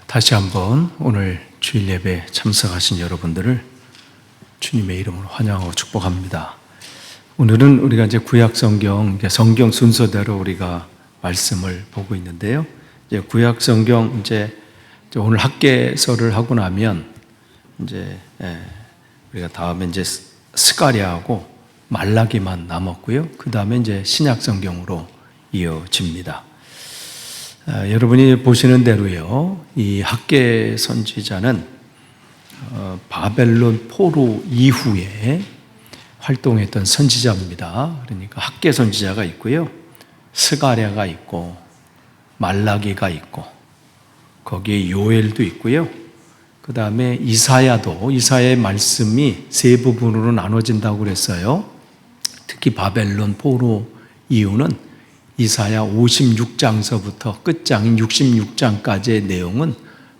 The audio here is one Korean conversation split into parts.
다시 한번 오늘 주일 예배 참석하신 여러분들을 주님의 이름으로 환영하고 축복합니다. 오늘은 우리가 이제 구약 성경 순서대로 우리가 말씀을 보고 있는데요. 이제 구약 성경 이제 오늘 학개설을 하고 나면 이제 우리가 다음에 이제 스가랴하고 말라기만 남았고요. 그 다음에 이제 신약 성경으로 이어집니다. 여러분이 보시는 대로요, 이 학개 선지자는 바벨론 포로 이후에 활동했던 선지자입니다. 그러니까 학개 선지자가 있고요, 스가랴가 있고 말라기가 있고 거기에 요엘도 있고요. 그 다음에 이사야의 말씀이 세 부분으로 나눠진다고 그랬어요. 특히 바벨론 포로 이후는 이사야 56장서부터 끝장인 66장까지의 내용은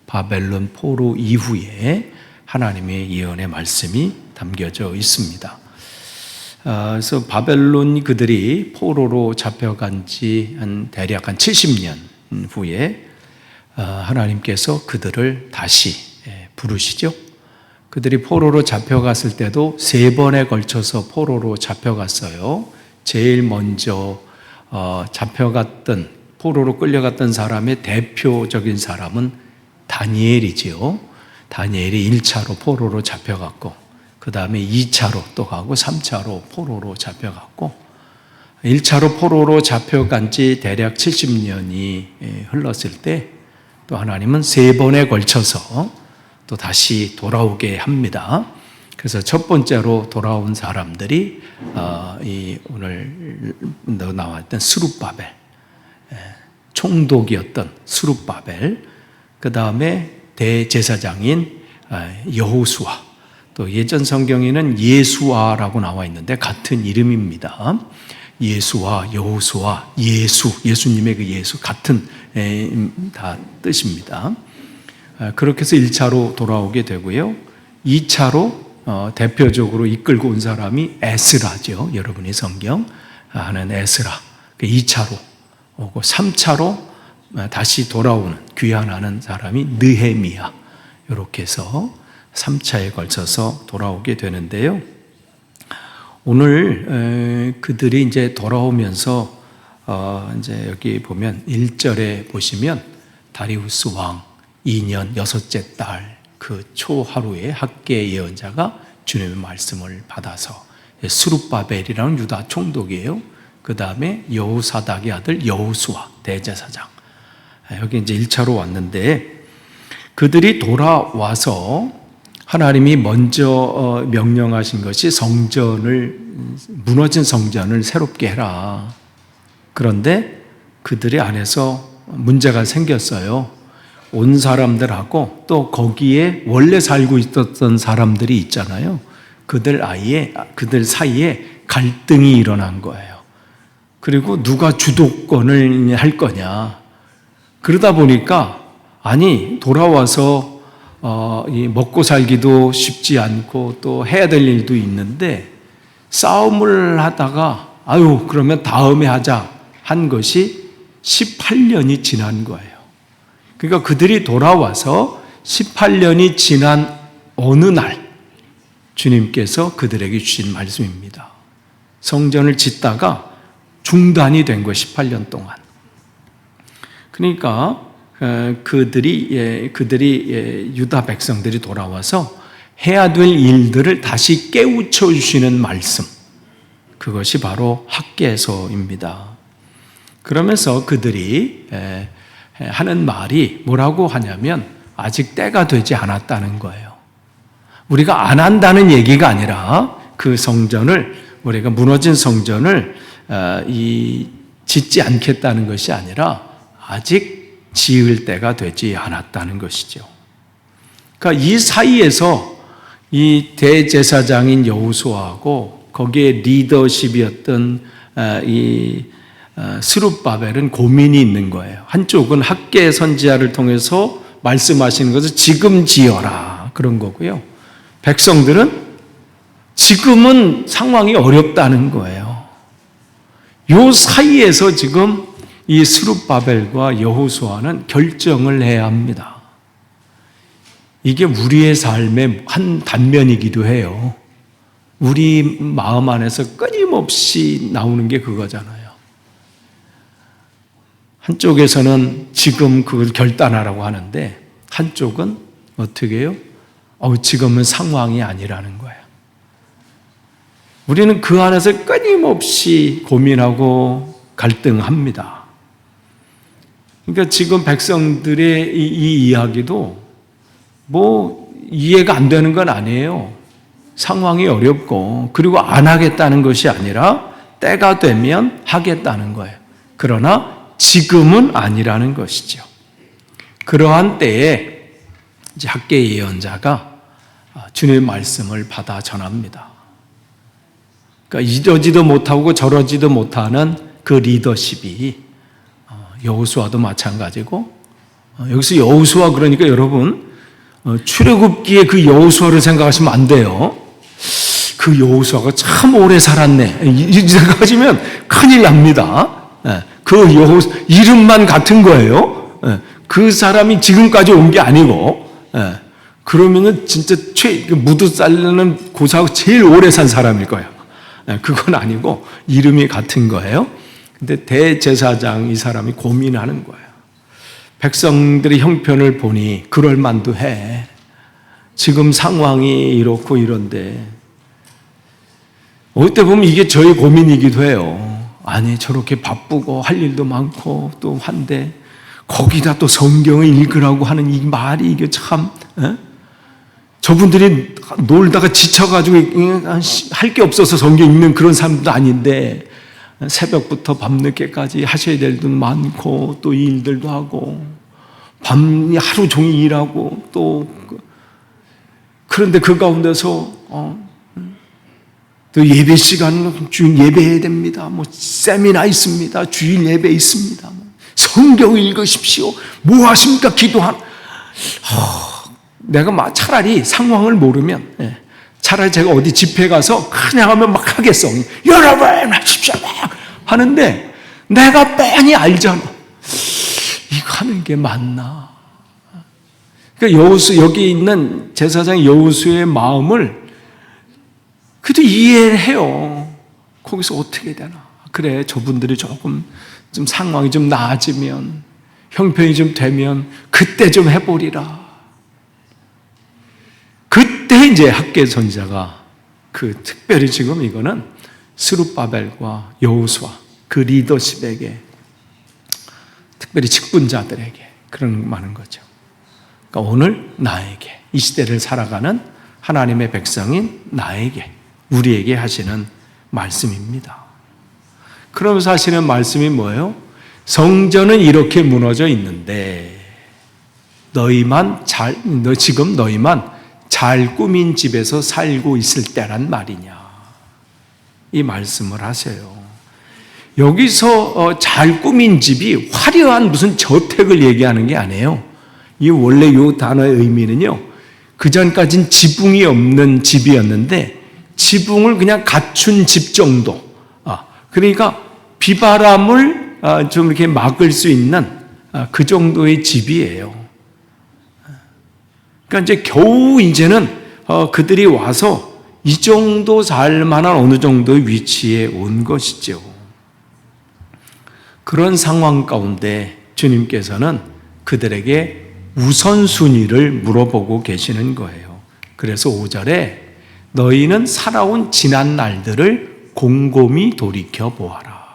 바벨론 포로 이후에 하나님의 예언의 말씀이 담겨져 있습니다. 그래서 바벨론 그들이 포로로 잡혀간 지 대략 70년 후에 하나님께서 그들을 다시 부르시죠. 그들이 포로로 잡혀갔을 때도 3번에 걸쳐서 포로로 잡혀갔어요. 제일 먼저 잡혀갔던, 포로로 끌려갔던 사람의 대표적인 사람은 다니엘이지요. 다니엘이 1차로 포로로 잡혀갔고, 그 다음에 2차로 또 가고 3차로 포로로 잡혀갔고, 1차로 포로로 잡혀간 지 대략 70년이 흘렀을 때 또 하나님은 3번에 걸쳐서 또 다시 돌아오게 합니다. 그래서 첫 번째로 돌아온 사람들이 오늘 나왔던 스룹바벨, 총독이었던 스룹바벨, 그 다음에 대제사장인 여호수아, 또 예전 성경에는 예수아라고 나와 있는데 같은 이름입니다. 예수아, 여호수아, 예수님의 그 예수 같은 다 뜻입니다. 그렇게 해서 1차로 돌아오게 되고요. 2차로 대표적으로 이끌고 온 사람이 에스라죠. 여러분이 성경 아는 에스라. 2차로 오고 3차로 다시 돌아오는 귀환하는 사람이 느헤미야. 이렇게 해서 3차에 걸쳐서 돌아오게 되는데요. 오늘 그들이 이제 돌아오면서 이제 여기 보면 1절에 보시면 다리우스 왕 2년 6째 달 그 초하루에 학개 예언자가 주님의 말씀을 받아서 스룹바벨이라는 유다 총독이에요. 그 다음에 여호사닥의 아들 여호수아 대제사장, 여기 이제 1차로 왔는데 그들이 돌아와서 하나님이 먼저 명령하신 것이 무너진 성전을 새롭게 해라. 그런데 그들의 안에서 문제가 생겼어요. 온 사람들하고 또 거기에 원래 살고 있었던 사람들이 있잖아요. 그들 사이에 갈등이 일어난 거예요. 그리고 누가 주도권을 할 거냐. 그러다 보니까 돌아와서 먹고 살기도 쉽지 않고 또 해야 될 일도 있는데 싸움을 하다가 그러면 다음에 하자 한 것이 18년이 지난 거예요. 그러니까 그들이 돌아와서 18년이 지난 어느 날 주님께서 그들에게 주신 말씀입니다. 성전을 짓다가 중단이 된 거예요. 18년 동안. 그러니까 그들이 유다 백성들이 돌아와서 해야 될 일들을 다시 깨우쳐 주시는 말씀, 그것이 바로 학개서입니다. 그러면서 그들이 하는 말이 뭐라고 하냐면 아직 때가 되지 않았다는 거예요. 우리가 안 한다는 얘기가 아니라 그 성전을, 우리가 무너진 성전을 짓지 않겠다는 것이 아니라 아직 지을 때가 되지 않았다는 것이죠. 그러니까 이 사이에서 이 대제사장인 여호수아하고 거기에 리더십이었던 이 스룹바벨은 고민이 있는 거예요. 한쪽은 학개 선지자를 통해서 말씀하시는 것을 지금 지어라 그런 거고요. 백성들은 지금은 상황이 어렵다는 거예요. 요 사이에서 지금 이 스룹바벨과 여호수아는 결정을 해야 합니다. 이게 우리의 삶의 한 단면이기도 해요. 우리 마음 안에서 끊임없이 나오는 게 그거잖아요. 한쪽에서는 지금 그걸 결단하라고 하는데 한쪽은 어떻게 해요? 지금은 상황이 아니라는 거예요. 우리는 그 안에서 끊임없이 고민하고 갈등합니다. 그러니까 지금 백성들의 이 이야기도 뭐 이해가 안 되는 건 아니에요. 상황이 어렵고 그리고 안 하겠다는 것이 아니라 때가 되면 하겠다는 거예요. 그러나 지금은 아니라는 것이죠. 그러한 때에 이제 학개 예언자가 주님의 말씀을 받아 전합니다. 그러니까 이러지도 못하고 저러지도 못하는 그 리더십이 여호수아도 마찬가지고 여기서 여호수아 그러니까 여러분 출애굽기의 그 여호수아를 생각하시면 안 돼요. 그 여호수아가 참 오래 살았네 이 생각하시면 큰일 납니다. 그 이름만 같은 거예요. 그 사람이 지금까지 온 게 아니고 그러면은 진짜 무드 살려는 고사하고 제일 오래 산 사람일 거예요. 그건 아니고 이름이 같은 거예요. 근데 대제사장 이 사람이 고민하는 거예요. 백성들의 형편을 보니 그럴 만도 해. 지금 상황이 이렇고 이런데 어떨 때 보면 이게 저의 고민이기도 해요. 아니 저렇게 바쁘고 할 일도 많고 또 한데 거기다 또 성경을 읽으라고 하는 이 말이 이게 참 저분들이 놀다가 지쳐가지고 할 게 없어서 성경 읽는 그런 사람도 아닌데 새벽부터 밤늦게까지 하셔야 될 일도 많고 또 이 일들도 하고 밤 하루 종일 일하고 또 그런데 그 가운데서 또 예배 시간 주일 예배해야 됩니다. 뭐 세미나 있습니다. 주일 예배 있습니다. 성경 읽으십시오. 뭐 하십니까? 내가 차라리 상황을 모르면 차라리 제가 어디 집회 가서 그냥 하면 막 하겠어. 여러분 하십시오 하는데 내가 뻔히 알잖아. 이거 하는 게 맞나? 그러니까 여기 있는 제사장 여호수아의 마음을 그래도 이해를 해요. 거기서 어떻게 되나? 그래 저분들이 조금 좀 상황이 좀 나아지면 형편이 좀 되면 그때 좀 해보리라. 그때 이제 학개 선지자가 특별히 지금 이거는 스룹바벨과 여호수아 그 리더십에게 특별히 직분자들에게 그런 많은 거죠. 그러니까 오늘 나에게 이 시대를 살아가는 하나님의 백성인 나에게 우리에게 하시는 말씀입니다. 그러면서 하시는 말씀이 뭐예요? 성전은 이렇게 무너져 있는데 너 지금 너희만 잘 꾸민 집에서 살고 있을 때란 말이냐 이 말씀을 하세요. 여기서 잘 꾸민 집이 화려한 무슨 저택을 얘기하는 게 아니에요. 이 원래 이 단어의 의미는요 그 전까진 지붕이 없는 집이었는데 지붕을 그냥 갖춘 집 정도. 그러니까 비바람을 좀 이렇게 막을 수 있는 그 정도의 집이에요. 그러니까 이제 겨우 이제는 그들이 와서 이 정도 살 만한 어느 정도의 위치에 온 것이죠. 그런 상황 가운데 주님께서는 그들에게 우선순위를 물어보고 계시는 거예요. 그래서 5절에 너희는 살아온 지난 날들을 곰곰이 돌이켜 보아라.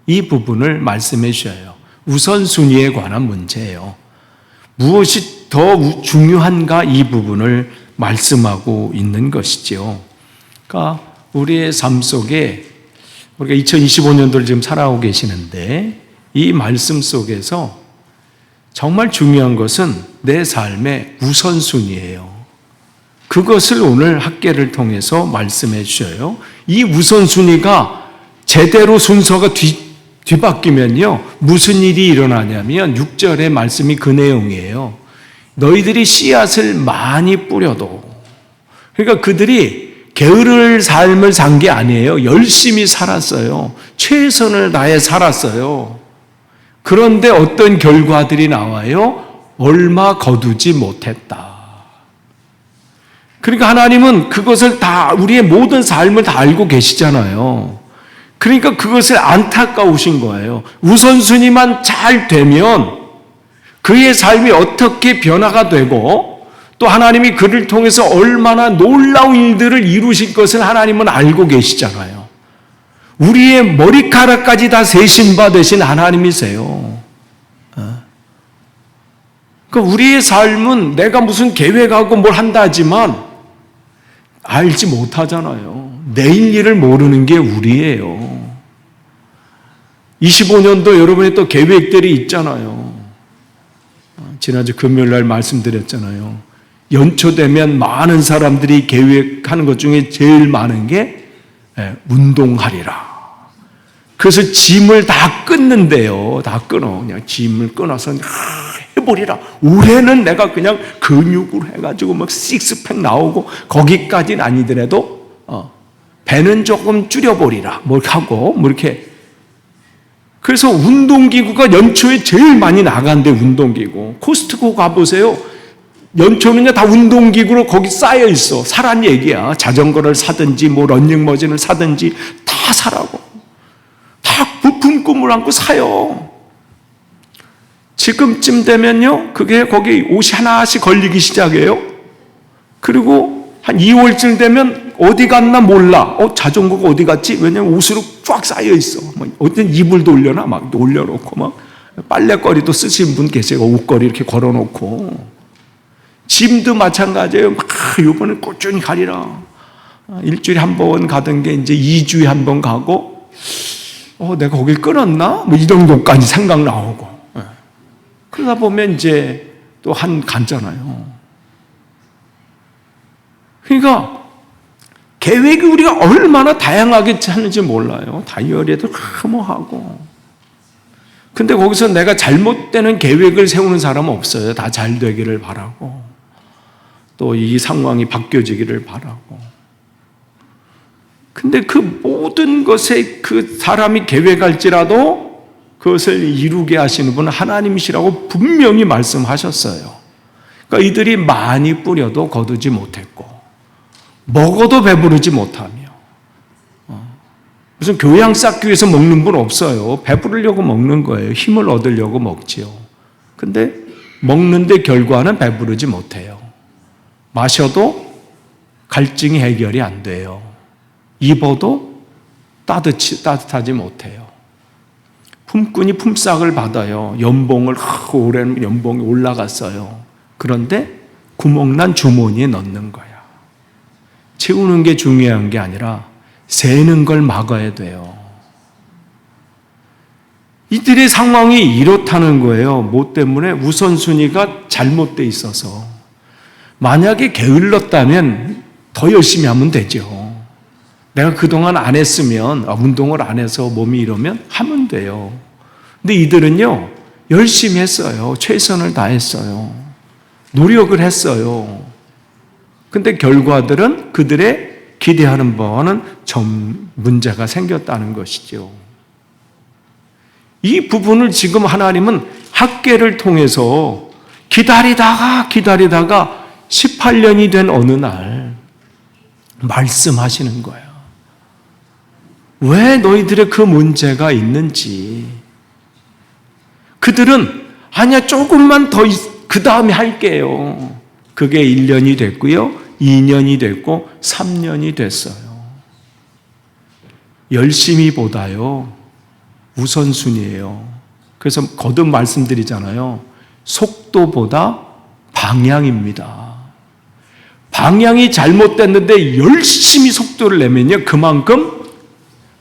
이 부분을 말씀해 주셔요. 우선순위에 관한 문제예요. 무엇이 더 중요한가 이 부분을 말씀하고 있는 것이지요. 그러니까 우리의 삶 속에 우리가 2025년도를 지금 살아오고 계시는데 이 말씀 속에서 정말 중요한 것은 내 삶의 우선순위예요. 그것을 오늘 학개를 통해서 말씀해 주셔요. 이 우선순위가 제대로 순서가 뒤바뀌면요 무슨 일이 일어나냐면 6절의 말씀이 그 내용이에요. 너희들이 씨앗을 많이 뿌려도 그러니까 그들이 게으를 삶을 산 게 아니에요. 열심히 살았어요. 최선을 다해 살았어요. 그런데 어떤 결과들이 나와요? 얼마 거두지 못했다. 그러니까 하나님은 그것을 다, 우리의 모든 삶을 다 알고 계시잖아요. 그러니까 그것을 안타까우신 거예요. 우선순위만 잘 되면 그의 삶이 어떻게 변화가 되고 또 하나님이 그를 통해서 얼마나 놀라운 일들을 이루실 것을 하나님은 알고 계시잖아요. 우리의 머리카락까지 다 세신 바 되신 하나님이세요. 그러니까 우리의 삶은 내가 무슨 계획하고 뭘 한다 하지만 알지 못하잖아요. 내일 일을 모르는 게 우리예요. 25년도 여러분의 또 계획들이 있잖아요. 지난주 금요일 날 말씀드렸잖아요. 연초되면 많은 사람들이 계획하는 것 중에 제일 많은 게 운동하리라. 그래서 짐을 다 끊는데요. 다 끊어. 그냥 짐을 끊어서 해버리라. 올해는 내가 그냥 근육으로 해가지고 막 식스팩 나오고 거기까지는 아니더라도 배는 조금 줄여버리라. 뭐 하고 뭐 이렇게. 그래서 운동기구가 연초에 제일 많이 나간대. 운동기구. 코스트코 가보세요. 연초는요 다 운동기구로 거기 쌓여 있어. 사란 얘기야. 자전거를 사든지 뭐 러닝머신을 사든지 다 사라고. 다 부품 꿈을 안고 사요. 지금쯤 되면요 그게 거기 옷이 하나씩 걸리기 시작해요. 그리고 한 2월쯤 되면 어디 갔나 몰라. 자전거가 어디 갔지? 왜냐면 옷으로 쫙 쌓여 있어. 어떤 이불도 올려놔. 막 올려놓고 막 빨래거리도 쓰신 분 계세요. 옷걸이 이렇게 걸어놓고. 짐도 마찬가지예요. 막 이번에 꾸준히 가리라. 일주일에 한 번 가던 게 이제 2주에 한 번 가고 내가 거길 끊었나? 뭐 이런 것까지 생각 나오고. 그러다 보면 이제 또 간잖아요. 그러니까 계획이 우리가 얼마나 다양하게 하는지 몰라요. 다이어리에도 뭐 하고. 근데 거기서 내가 잘못되는 계획을 세우는 사람은 없어요. 다 잘 되기를 바라고. 또 이 상황이 바뀌어지기를 바라고. 근데 그 모든 것에 그 사람이 계획할지라도 그것을 이루게 하시는 분은 하나님이시라고 분명히 말씀하셨어요. 그러니까 이들이 많이 뿌려도 거두지 못했고 먹어도 배부르지 못하며 무슨 교양 쌓기 위해서 먹는 분 없어요. 배부르려고 먹는 거예요. 힘을 얻으려고 먹지요. 근데 먹는데 결과는 배부르지 못해요. 마셔도 갈증이 해결이 안 돼요. 입어도 따뜻하지 못해요. 품꾼이 품삯을 받아요. 연봉을 올해는 연봉이 올라갔어요. 그런데 구멍난 주머니에 넣는 거야. 채우는 게 중요한 게 아니라 새는 걸 막아야 돼요. 이들의 상황이 이렇다는 거예요. 뭐 때문에? 우선순위가 잘못돼 있어서. 만약에 게을렀다면 더 열심히 하면 되죠. 내가 그동안 안 했으면, 운동을 안 해서 몸이 이러면 하면 돼요. 근데 이들은요, 열심히 했어요. 최선을 다했어요. 노력을 했어요. 근데 결과들은 그들의 기대하는 바와는 좀 문제가 생겼다는 것이죠. 이 부분을 지금 하나님은 학계를 통해서 기다리다가 18년이 된 어느 날 말씀하시는 거예요. 왜 너희들의 그 문제가 있는지. 그들은 아니야 조금만 더 그 다음에 할게요. 그게 1년이 됐고요. 2년이 됐고 3년이 됐어요. 열심히보다요 우선순위예요. 그래서 거듭 말씀드리잖아요. 속도보다 방향입니다. 방향이 잘못됐는데 열심히 속도를 내면요 그만큼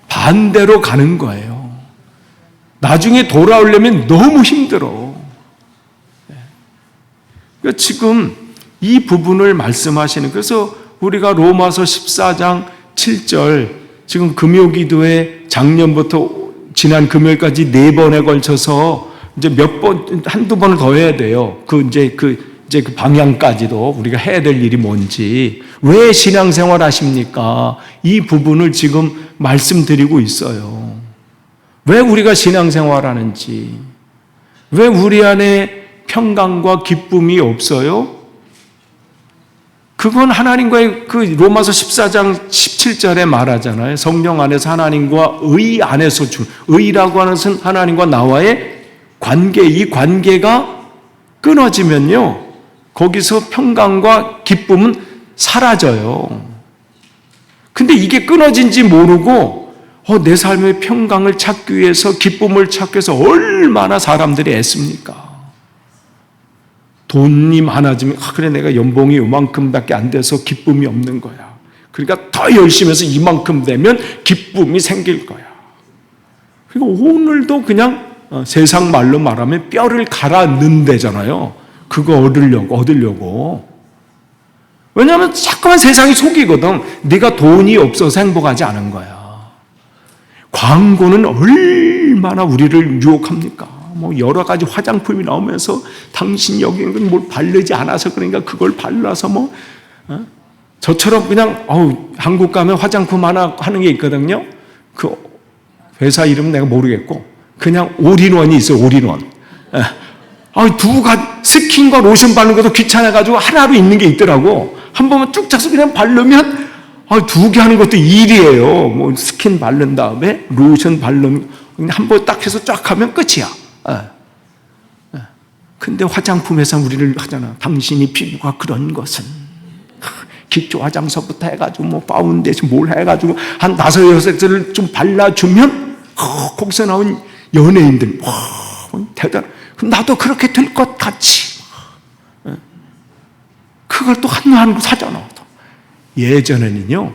반대로 가는 거예요. 나중에 돌아오려면 너무 힘들어. 그러니까 지금 이 부분을 말씀하시는, 그래서 우리가 로마서 14장 7절, 지금 금요기도에 작년부터 지난 금요일까지 4번에 걸쳐서 이제 한두 번을 더 해야 돼요. 이제 그 방향까지도 우리가 해야 될 일이 뭔지, 왜 신앙생활 하십니까? 이 부분을 지금 말씀드리고 있어요. 왜 우리가 신앙생활 하는지, 왜 우리 안에 평강과 기쁨이 없어요? 그건 하나님과의 그 로마서 14장 17절에 말하잖아요. 성령 안에서 하나님과 의 안에서 의라고 하는 것은 하나님과 나와의 관계, 이 관계가 끊어지면요, 거기서 평강과 기쁨은 사라져요. 근데 이게 끊어진지 모르고 내 삶의 평강을 찾기 위해서, 기쁨을 찾기 위해서 얼마나 사람들이 애씁니까? 돈이 많아지면 그래, 내가 연봉이 이만큼밖에 안 돼서 기쁨이 없는 거야. 그러니까 더 열심히 해서 이만큼 되면 기쁨이 생길 거야. 그리고 오늘도 그냥 세상 말로 말하면 뼈를 갈아 넣는다잖아요. 그거 얻으려고. 왜냐하면 자꾸만 세상이 속이거든. 네가 돈이 없어서 행복하지 않은 거야. 광고는 얼마나 우리를 유혹합니까? 뭐 여러 가지 화장품이 나오면서 당신 여기는 뭘 바르지 않아서 그러니까 그걸 발라서 저처럼 그냥 한국 가면 화장품 하나 하는 게 있거든요. 그 회사 이름은 내가 모르겠고 그냥 올인원이 있어요. 올인원. 두 가지 스킨과 로션 바르는 것도 귀찮아가지고 하나로 있는 게 있더라고. 한 번만 쭉 짜서 그냥 바르면 두 개 하는 것도 일이에요. 뭐 스킨 바른 다음에 로션 바르는 한 번 딱 해서 쫙 하면 끝이야. 근데 화장품 회사 우리를 하잖아. 당신이 피부가 그런 것은 기초 화장서부터 해가지고 뭐 파운데이션 뭘 해가지고 한 5-6개를 좀 발라주면 거기서 나온 연예인들 대단. 나도 그렇게 될 것 같이 그걸 또 한번 사잖아. 예전에는요,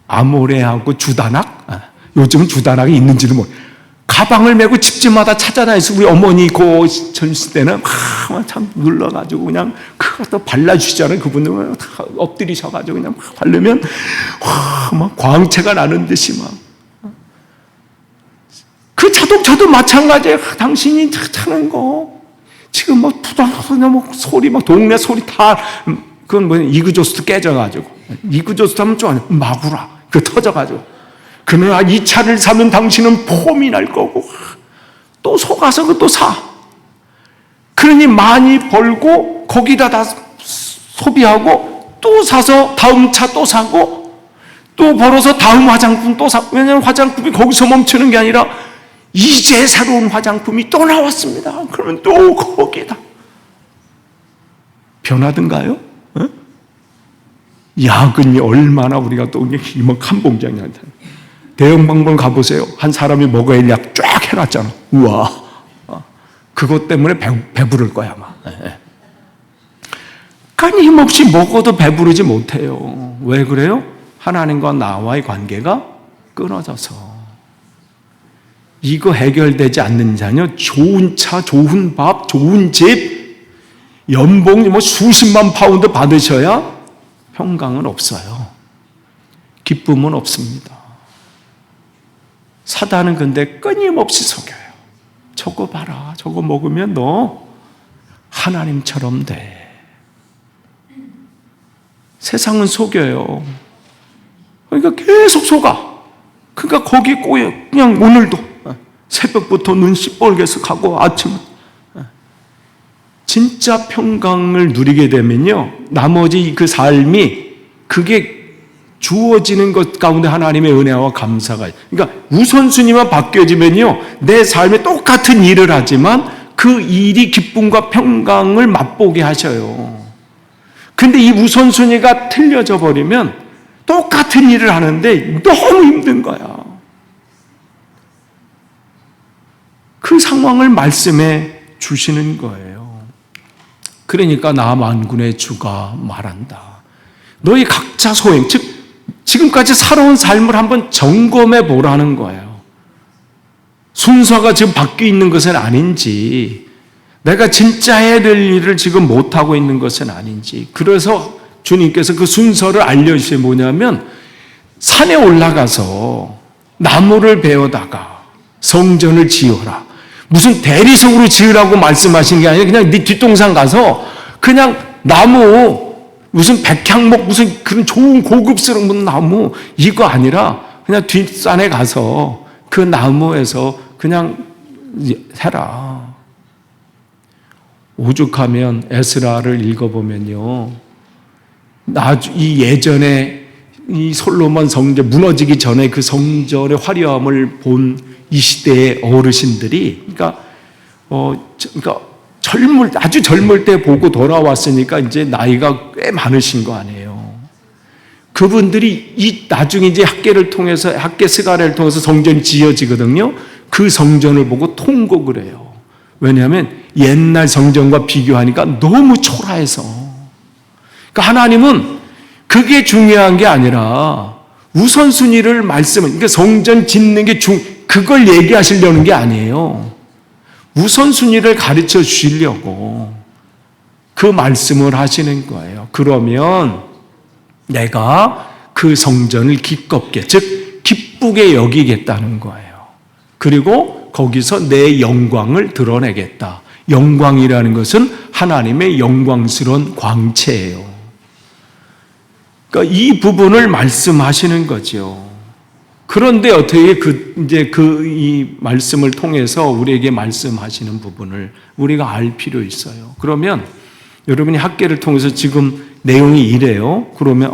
아모레하고 주다낙, 요즘은 주다낙이 있는지는 모르. 가방을 메고 집집마다 찾아다니서 우리 어머니 그 전시 때는 참 눌러가지고 그냥 그것도 발라주시잖아요. 그분들은 엎드리셔가지고 그냥 바르면 막 광채가 나는 듯이 막. 그 자동차도 마찬가지예요. 당신이 타는 거 지금 뭐 부담스러워, 뭐 소리 막 동네 소리 다 그건 뭐 이그조스트 깨져가지고 이그조스트 하면 좀 마구라 그 터져가지고. 그러나 이 차를 사면 당신은 폼이 날 거고 또 속아서 그것도 사. 그러니 많이 벌고 거기다 다 소비하고 또 사서 다음 차 또 사고 또 벌어서 다음 화장품 또 사. 왜냐하면 화장품이 거기서 멈추는 게 아니라 이제 새로운 화장품이 또 나왔습니다. 그러면 또 거기다. 변하던가요? 야근이 얼마나 우리가 또 이만한 봉장이한테. 대형병원 가보세요. 한 사람이 먹어야 할 약 쫙 해놨잖아. 우와. 그것 때문에 배부를 거야, 아마. 끊임없이 먹어도 배부르지 못해요. 왜 그래요? 하나님과 나와의 관계가 끊어져서. 이거 해결되지 않는 자는요, 좋은 차, 좋은 밥, 좋은 집, 연봉 뭐 수십만 파운드 받으셔야 평강은 없어요. 기쁨은 없습니다. 사단은 근데 끊임없이 속여요. 저거 봐라. 저거 먹으면 너 하나님처럼 돼. 세상은 속여요. 그러니까 계속 속아. 그러니까 거기 꼬여. 그냥 오늘도 새벽부터 눈 시뻘개서 가고 아침에. 진짜 평강을 누리게 되면요, 나머지 그 삶이 그게 주어지는 것 가운데 하나님의 은혜와 감사가. 그러니까 우선순위만 바뀌어지면요, 내 삶에 똑같은 일을 하지만 그 일이 기쁨과 평강을 맛보게 하셔요. 근데 이 우선순위가 틀려져 버리면 똑같은 일을 하는데 너무 힘든 거야. 그 상황을 말씀해 주시는 거예요. 그러니까 나 만군의 주가 말한다. 너희 각자 소행, 즉 지금까지 살아온 삶을 한번 점검해 보라는 거예요. 순서가 지금 바뀌어 있는 것은 아닌지, 내가 진짜 해야 될 일을 지금 못하고 있는 것은 아닌지. 그래서 주님께서 그 순서를 알려주신 뭐냐면, 산에 올라가서 나무를 베어다가 성전을 지어라. 무슨 대리석으로 지으라고 말씀하신 게 아니라 그냥 네 뒷동산 가서 그냥 나무, 무슨 백향목, 무슨 그런 좋은 고급스러운 나무, 이거 아니라 그냥 뒷산에 가서 그 나무에서 그냥 해라. 오죽하면 에스라를 읽어보면요, 이 예전에 이 솔로몬 성전 무너지기 전에 그 성전의 화려함을 본 이 시대의 어르신들이, 아주 젊을 때 보고 돌아왔으니까 이제 나이가 꽤 많으신 거 아니에요. 그분들이 나중에 이제 학계 스가랴를 통해서 성전이 지어지거든요. 그 성전을 보고 통곡을 해요. 왜냐하면 옛날 성전과 비교하니까 너무 초라해서. 그러니까 하나님은 그게 중요한 게 아니라 우선순위를 그러니까 성전 짓는 게 그걸 얘기하시려는 게 아니에요. 우선순위를 가르쳐 주시려고 그 말씀을 하시는 거예요. 그러면 내가 그 성전을 기껍게, 즉 기쁘게 여기겠다는 거예요. 그리고 거기서 내 영광을 드러내겠다. 영광이라는 것은 하나님의 영광스러운 광채예요. 그러니까 이 부분을 말씀하시는 거죠. 그런데 어떻게 이 말씀을 통해서 우리에게 말씀하시는 부분을 우리가 알 필요 있어요. 그러면 여러분이 학계를 통해서 지금 내용이 이래요. 그러면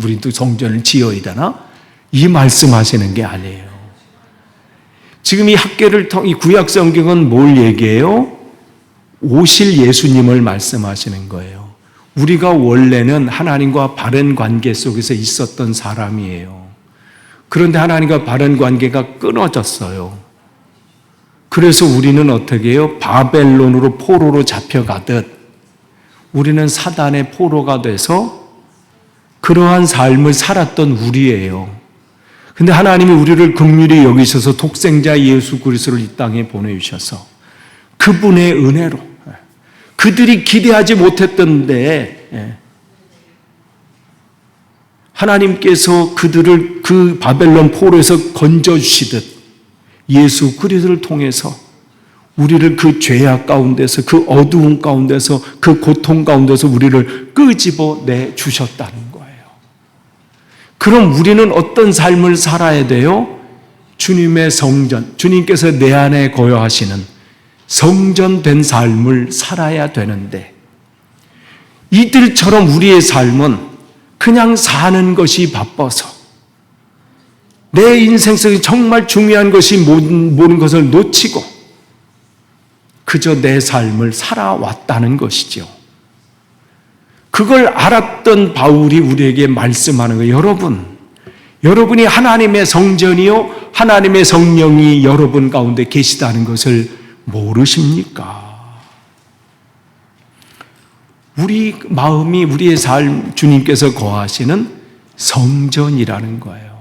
우리도 성전을 지어야 되나? 이 말씀하시는 게 아니에요. 지금 이 이 구약 성경은 뭘 얘기해요? 오실 예수님을 말씀하시는 거예요. 우리가 원래는 하나님과 바른 관계 속에서 있었던 사람이에요. 그런데 하나님과 바른 관계가 끊어졌어요. 그래서 우리는 어떻게 해요? 바벨론으로 포로로 잡혀가듯 우리는 사단의 포로가 돼서 그러한 삶을 살았던 우리예요. 근데 하나님이 우리를 긍휼히 여기셔서 독생자 예수 그리스도를 이 땅에 보내주셔서 그분의 은혜로 그들이 기대하지 못했던데 하나님께서 그들을 그 바벨론 포로에서 건져주시듯 예수 그리스도를 통해서 우리를 그 죄악 가운데서, 그 어두운 가운데서, 그 고통 가운데서 우리를 끄집어내 주셨다는 거예요. 그럼 우리는 어떤 삶을 살아야 돼요? 주님의 성전, 주님께서 내 안에 거여하시는 성전된 삶을 살아야 되는데 이들처럼 우리의 삶은 그냥 사는 것이 바빠서 내 인생 속에 정말 중요한 것이 모든 것을 놓치고 그저 내 삶을 살아왔다는 것이죠. 그걸 알았던 바울이 우리에게 말씀하는 거예요. 여러분이 하나님의 성전이요 하나님의 성령이 여러분 가운데 계시다는 것을 모르십니까? 우리 마음이 우리의 삶 주님께서 거하시는 성전이라는 거예요.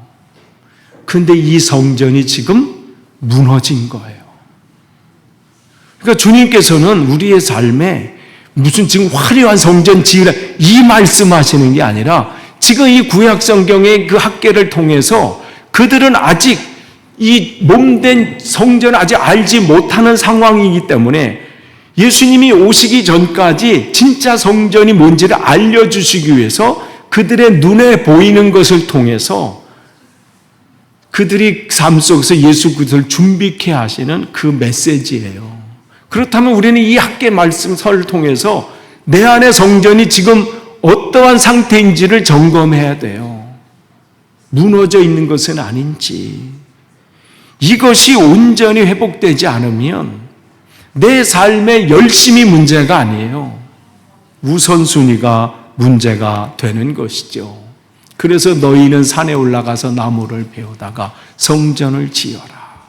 근데 이 성전이 지금 무너진 거예요. 그러니까 주님께서는 우리의 삶에 무슨 지금 화려한 성전 지으라 이 말씀하시는 게 아니라 지금 이 구약 성경의 그 학계를 통해서 그들은 아직 이 몸된 성전을 아직 알지 못하는 상황이기 때문에 예수님이 오시기 전까지 진짜 성전이 뭔지를 알려주시기 위해서 그들의 눈에 보이는 것을 통해서 그들이 삶 속에서 예수 그리스도를 준비케 하시는 그 메시지예요. 그렇다면 우리는 이 학계 말씀서를 통해서 내 안의 성전이 지금 어떠한 상태인지를 점검해야 돼요. 무너져 있는 것은 아닌지. 이것이 온전히 회복되지 않으면 내 삶의 열심이 문제가 아니에요. 우선순위가 문제가 되는 것이죠. 그래서 너희는 산에 올라가서 나무를 베어다가 성전을 지어라.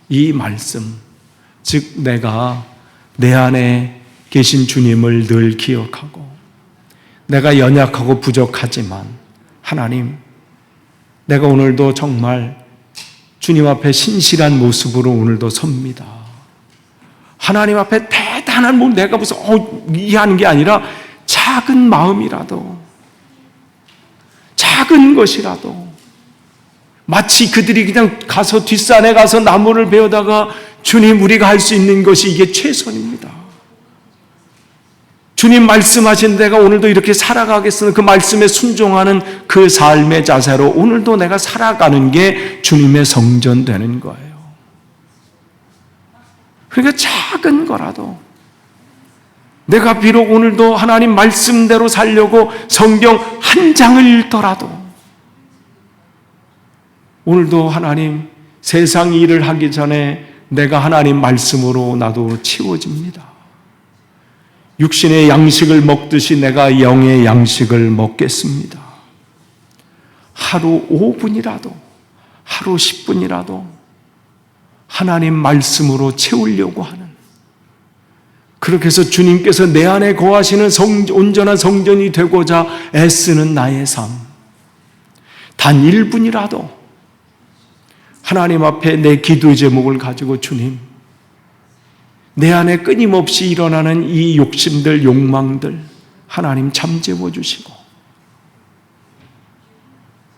이 말씀, 즉 내가 내 안에 계신 주님을 늘 기억하고 내가 연약하고 부족하지만 하나님, 내가 오늘도 정말 주님 앞에 신실한 모습으로 오늘도 섭니다. 하나님 앞에 대단한 몸 내가 무슨 이해하는 게 아니라 작은 마음이라도 작은 것이라도 마치 그들이 그냥 가서 뒷산에 가서 나무를 베어다가 주님 우리가 할 수 있는 것이 이게 최선입니다. 주님 말씀하신 내가 오늘도 이렇게 살아가겠으면 그 말씀에 순종하는 그 삶의 자세로 오늘도 내가 살아가는 게 주님의 성전 되는 거예요. 그러니까 작은 거라도 내가 비록 오늘도 하나님 말씀대로 살려고 성경 한 장을 읽더라도 오늘도 하나님 세상 일을 하기 전에 내가 하나님 말씀으로 나도 채워집니다. 육신의 양식을 먹듯이 내가 영의 양식을 먹겠습니다. 하루 5분이라도, 하루 10분이라도 하나님 말씀으로 채우려고 하는, 그렇게 해서 주님께서 내 안에 거하시는 온전한 성전이 되고자 애쓰는 나의 삶, 단 1분이라도 하나님 앞에 내 기도 제목을 가지고 주님, 내 안에 끊임없이 일어나는 이 욕심들, 욕망들 하나님 잠재워 주시고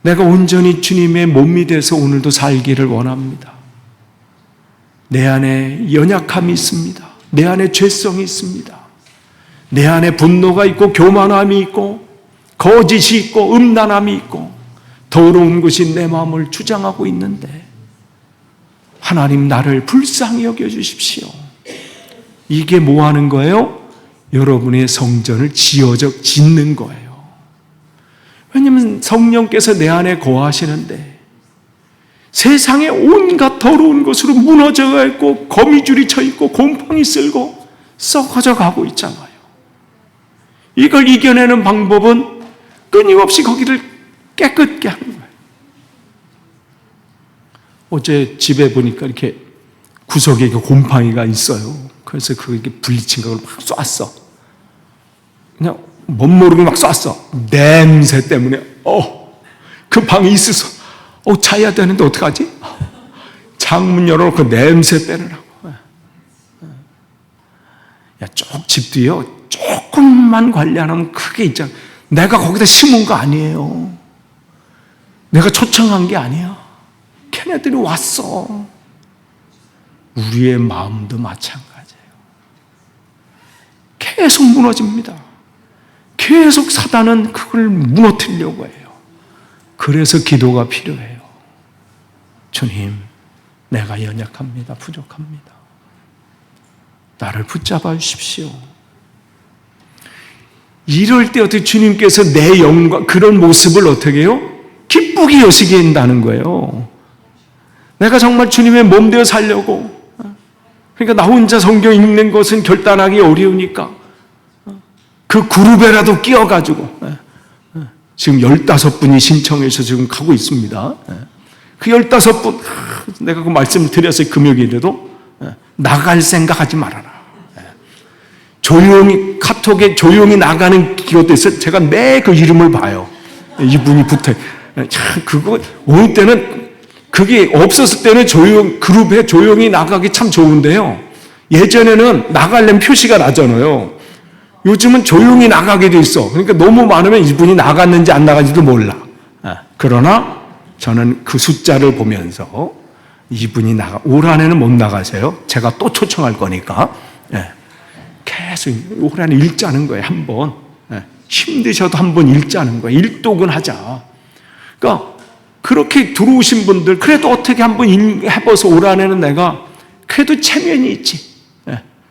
내가 온전히 주님의 몸이 돼서 오늘도 살기를 원합니다. 내 안에 연약함이 있습니다. 내 안에 죄성이 있습니다. 내 안에 분노가 있고 교만함이 있고 거짓이 있고 음란함이 있고 더러운 것이 내 마음을 주장하고 있는데 하나님 나를 불쌍히 여겨주십시오. 이게 뭐 하는 거예요? 여러분의 성전을 짓는 거예요. 왜냐하면 성령께서 내 안에 거하시는데 세상에 온갖 더러운 것으로 무너져 있고 거미줄이 쳐 있고 곰팡이 쓸고 썩어져 가고 있잖아요. 이걸 이겨내는 방법은 끊임없이 거기를 깨끗게 하는 거예요. 어제 집에 보니까 이렇게 구석에 곰팡이가 있어요. 그래서 그게 블리칭 각을 막 쐈어. 그냥 멋 모르게 막 쐈어. 냄새 때문에 그 방에 있어서 자야 되는데 어떡하지? 창문 열어놓고 냄새 빼느라고. 야, 집 뒤에요. 조금만 관리 안 하면 크게 있잖아. 내가 거기다 심은 거 아니에요. 내가 초청한 게 아니야. 걔네들이 왔어. 우리의 마음도 마찬가지예요. 계속 무너집니다. 계속 사단은 그걸 무너뜨리려고 해요. 그래서 기도가 필요해요. 주님, 내가 연약합니다. 부족합니다. 나를 붙잡아 주십시오. 이럴 때 어떻게 주님께서 내 영광, 그런 모습을 어떻게 해요? 기쁘게 여시게 한다는 거예요. 내가 정말 주님의 몸 되어 살려고, 그러니까 나 혼자 성경 읽는 것은 결단하기 어려우니까 그 그룹에라도 끼어가지고 지금 15분이 신청해서 지금 가고 있습니다. 그 15분 내가 그 말씀을 드렸어요. 금요일에도 나갈 생각하지 말아라. 조용히 카톡에 조용히 나가는 기호도 있어요. 제가 매 그 이름을 봐요. 이분이 붙어요. 참 그거 올 때는 그게 없었을 때는 그룹에 조용히 나가기 참 좋은데요. 예전에는 나가려면 표시가 나잖아요. 요즘은 조용히 나가게 돼 있어. 그러니까 너무 많으면 이분이 나갔는지 안 나갔는지도 몰라. 그러나 저는 그 숫자를 보면서 이분이 올 한해는 못 나가세요. 제가 또 초청할 거니까. 계속 올 한해 읽자는 거예요. 한 번. 힘드셔도 한 번 읽자는 거예요. 일독은 하자. 그러니까 그렇게 들어오신 분들, 그래도 어떻게 한번 해봐서 올 한해는 내가 그래도 체면이 있지.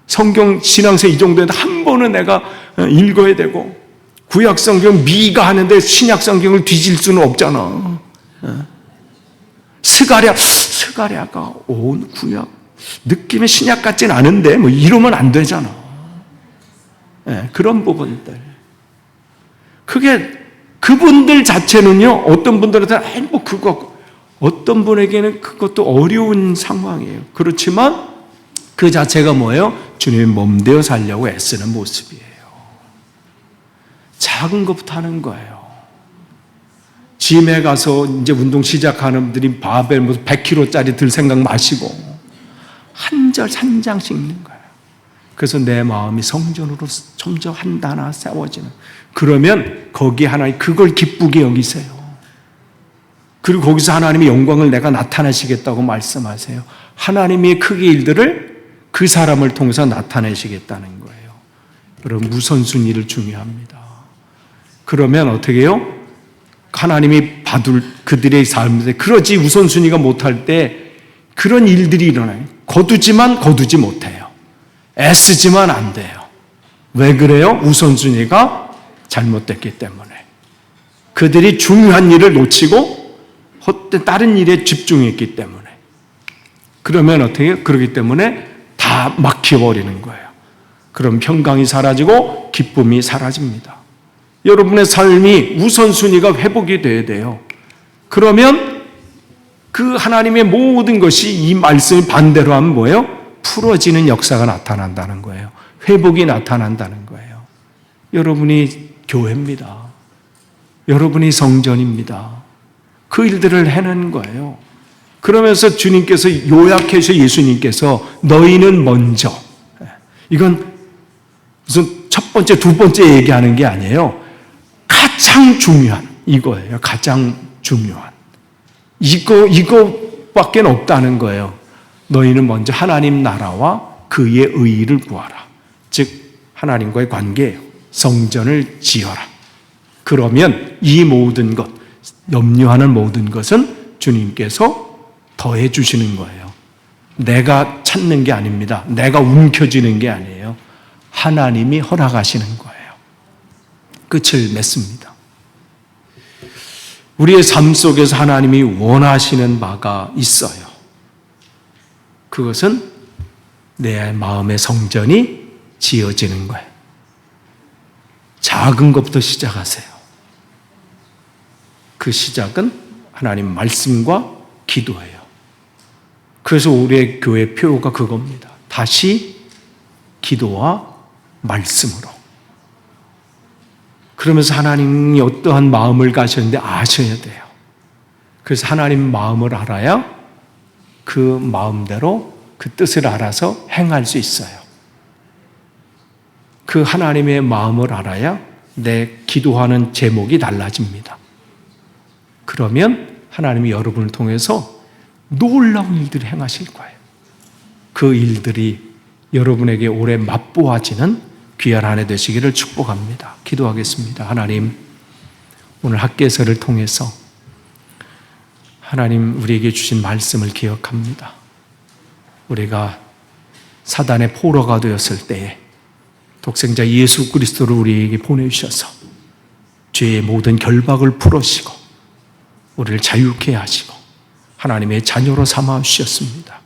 성경 신앙생 이 정도인데 한 번은 내가 읽어야 되고, 구약 성경 미가 하는데 신약 성경을 뒤질 수는 없잖아. 스가랴가 온 구약 느낌이 신약 같진 않은데 뭐 이러면 안 되잖아. 그런 부분들, 그게 그분들 자체는요, 어떤 분들한테는 뭐 그거, 어떤 분에게는 그것도 어려운 상황이에요. 그렇지만 그 자체가 뭐예요? 주님의 몸 되어 살려고 애쓰는 모습이에요. 작은 것부터 하는 거예요. 짐에 가서 이제 운동 시작하는 분들이 바벨 무슨 100kg짜리 들 생각 마시고 한 장씩 읽는 거예요. 그래서 내 마음이 성전으로 점점 하나 세워지는. 그러면 거기 하나님 그걸 기쁘게 여기세요. 그리고 거기서 하나님의 영광을 내가 나타내시겠다고 말씀하세요. 하나님의 크게 일들을 그 사람을 통해서 나타내시겠다는 거예요. 여러분, 우선순위를 중요합니다. 그러면 어떻게 해요? 하나님이 받을 그들의 삶에, 그러지 우선순위가 못할 때 그런 일들이 일어나요. 거두지 못해요. 애쓰지만 안 돼요. 왜 그래요? 우선순위가 잘못됐기 때문에. 그들이 중요한 일을 놓치고 헛된 다른 일에 집중했기 때문에. 그러면 어떻게 해요? 그렇기 때문에 다 막혀버리는 거예요. 그럼 평강이 사라지고 기쁨이 사라집니다. 여러분의 삶이 우선순위가 회복이 돼야 돼요. 그러면 그 하나님의 모든 것이 이 말씀을 반대로 하면 뭐예요? 풀어지는 역사가 나타난다는 거예요. 회복이 나타난다는 거예요. 여러분이 교회입니다. 여러분이 성전입니다. 그 일들을 해내는 거예요. 그러면서 주님께서 요약해서 예수님께서 너희는 먼저, 이건 무슨 첫 번째, 두 번째 얘기하는 게 아니에요. 가장 중요한 이거예요. 가장 중요한. 이거밖에 없다는 거예요. 너희는 먼저 하나님 나라와 그의 의의를 구하라. 즉 하나님과의 관계예요. 성전을 지어라. 그러면 이 모든 것, 염려하는 모든 것은 주님께서 더해 주시는 거예요. 내가 찾는 게 아닙니다. 내가 움켜쥐는 게 아니에요. 하나님이 허락하시는 거예요. 끝을 맺습니다. 우리의 삶 속에서 하나님이 원하시는 바가 있어요. 그것은 내 마음의 성전이 지어지는 거예요. 작은 것부터 시작하세요. 그 시작은 하나님 말씀과 기도예요. 그래서 우리의 교회 표가 그겁니다. 다시 기도와 말씀으로. 그러면서 하나님이 어떠한 마음을 가셨는데 아셔야 돼요. 그래서 하나님 마음을 알아야 그 마음대로 그 뜻을 알아서 행할 수 있어요. 그 하나님의 마음을 알아야 내 기도하는 제목이 달라집니다. 그러면 하나님이 여러분을 통해서 놀라운 일들을 행하실 거예요. 그 일들이 여러분에게 오래 맛보아지는 귀한 한 해 되시기를 축복합니다. 기도하겠습니다. 하나님, 오늘 학개서를 통해서 하나님 우리에게 주신 말씀을 기억합니다. 우리가 사단의 포로가 되었을 때에 독생자 예수 그리스도를 우리에게 보내주셔서 죄의 모든 결박을 풀으시고 우리를 자유케 하시고 하나님의 자녀로 삼아 주셨습니다.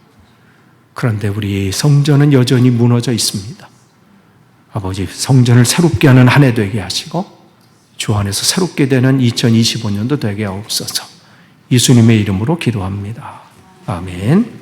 그런데 우리 성전은 여전히 무너져 있습니다. 아버지, 성전을 새롭게 하는 한 해 되게 하시고 주 안에서 새롭게 되는 2025년도 되게 하옵소서. 예수님의 이름으로 기도합니다. 아멘.